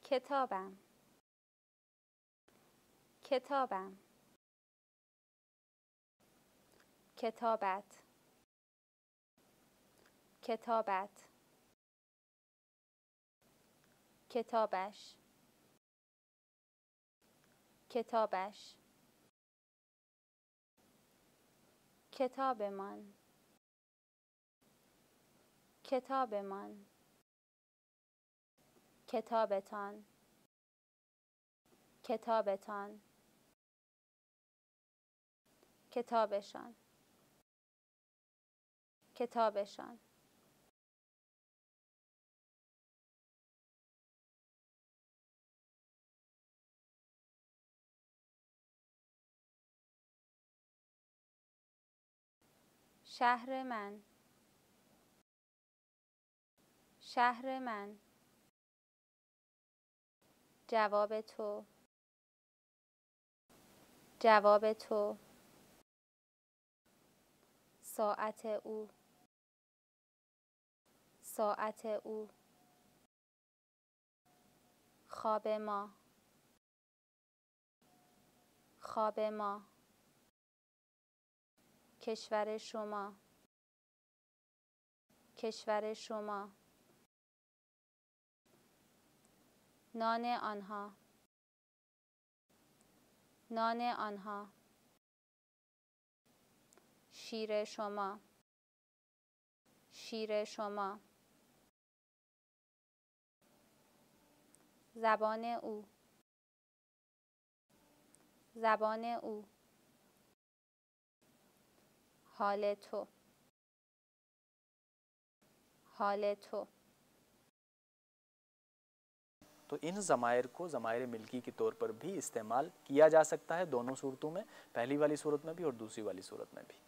کتابم، کتابم. کتابت، کتابت. کتابش، کتابش. کتابمان، کتابمان. کتابتان، کتابتان. کتابشان، کتابشان. شهر من، شهر من. جواب تو، جواب تو. ساعت او، ساعت او. خواب ما، خواب ما. کشور شما، کشور شما. نان آنها، نان آنها. شیر شما، شیر شما. زبان او، زبان او. حال تو، حال تو. तो इन ज़मायर को ज़मायर मिल्की के तौर पर भी इस्तेमाल किया जा सकता है दोनों सूरतों में, पहली वाली सूरत में भी और दूसरी वाली सूरत में भी।